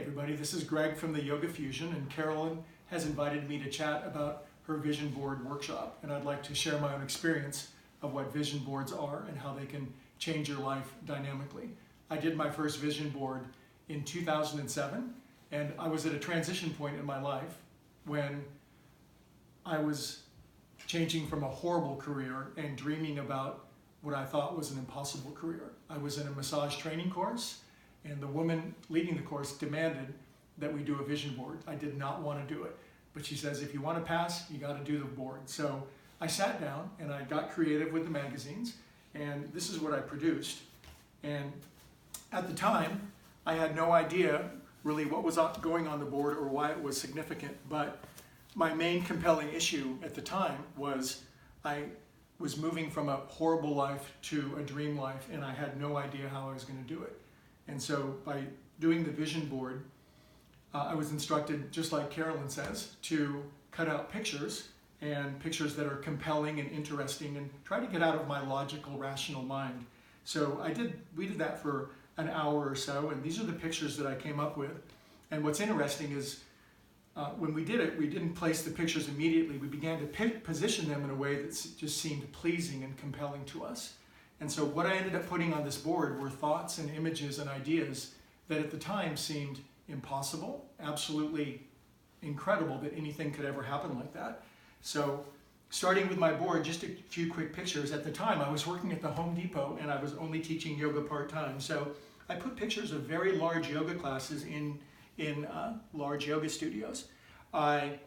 everybody, this is Greg from the Yoga Fusion, and Carolyn has invited me to chat about her vision board workshop, and I'd like to share my own experience of what vision boards are and how they can change your life dynamically. I did my first vision board in 2007, and I was at a transition point in my life when I was changing from a horrible career and dreaming about what I thought was an impossible career. I was in a massage training course, and the woman leading the course demanded that we do a vision board. I did not want to do it, but she says, if you want to pass, you got to do the board. So I sat down and I got creative with the magazines, and this is what I produced. And at the time, I had no idea really what was going on the board or why it was significant, but my main compelling issue at the time was I was moving from a horrible life to a dream life, and I had no idea how I was going to do it. And so by doing the vision board, I was instructed, just like Carolyn says, to cut out pictures, and pictures that are compelling and interesting, and try to get out of my logical, rational mind. So we did that for an hour or so, and these are the pictures that I came up with. And what's interesting is when we did it, we didn't place the pictures immediately. We began to position them in a way that just seemed pleasing and compelling to us. And so what I ended up putting on this board were thoughts and images and ideas that at the time seemed impossible, absolutely incredible that anything could ever happen like that. So starting with my board, just a few quick pictures. At the time, I was working at the Home Depot and I was only teaching yoga part-time. So I put pictures of very large yoga classes in large yoga studios. I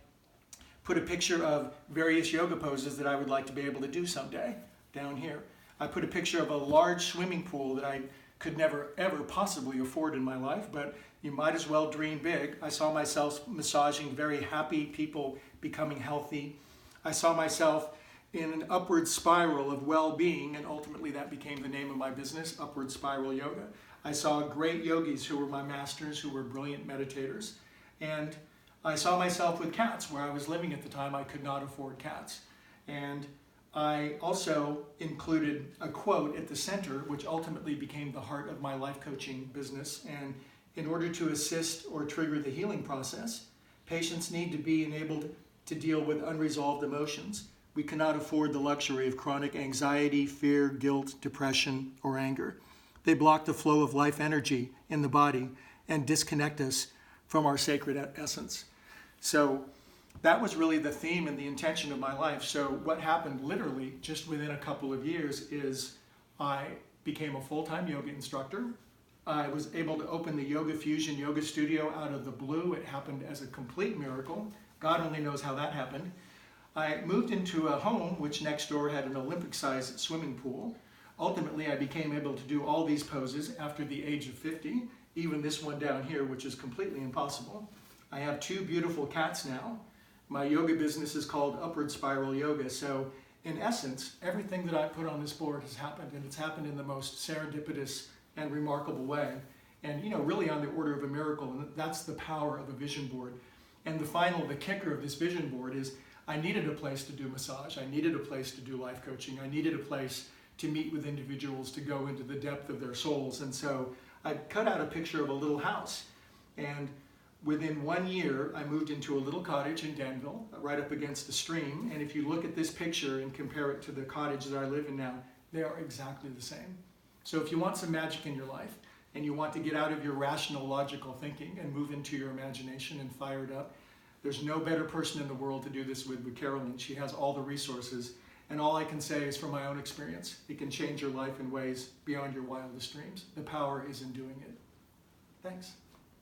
put a picture of various yoga poses that I would like to be able to do someday down here. I put a picture of a large swimming pool that I could never ever possibly afford in my life, but you might as well dream big. I saw myself massaging very happy people becoming healthy. I saw myself in an upward spiral of well-being, and ultimately that became the name of my business, Upward Spiral Yoga. I saw great yogis who were my masters, who were brilliant meditators, and I saw myself with cats. Where I was living at the time, I could not afford cats. And I also included a quote at the center, which ultimately became the heart of my life coaching business. And in order to assist or trigger the healing process, patients need to be enabled to deal with unresolved emotions. We cannot afford the luxury of chronic anxiety, fear, guilt, depression, or anger. They block the flow of life energy in the body and disconnect us from our sacred essence. So that was really the theme and the intention of my life. So what happened literally just within a couple of years is I became a full-time yoga instructor. I was able to open the Yoga Fusion yoga studio out of the blue. It happened as a complete miracle. God only knows how that happened. I moved into a home which next door had an Olympic-sized swimming pool. Ultimately, I became able to do all these poses after the age of 50, even this one down here, which is completely impossible. I have 2 beautiful cats now. My yoga business is called Upward Spiral Yoga. So in essence, everything that I put on this board has happened, and it's happened in the most serendipitous and remarkable way. And really on the order of a miracle, and that's the power of a vision board. And the kicker of this vision board is I needed a place to do massage. I needed a place to do life coaching. I needed a place to meet with individuals, to go into the depth of their souls. And so I cut out a picture of a little house. And within 1 year, I moved into a little cottage in Danville, right up against the stream. And if you look at this picture and compare it to the cottage that I live in now, they are exactly the same. So if you want some magic in your life, and you want to get out of your rational, logical thinking and move into your imagination and fire it up, there's no better person in the world to do this with Carolyn. She has all the resources. And all I can say is from my own experience, it can change your life in ways beyond your wildest dreams. The power is in doing it. Thanks.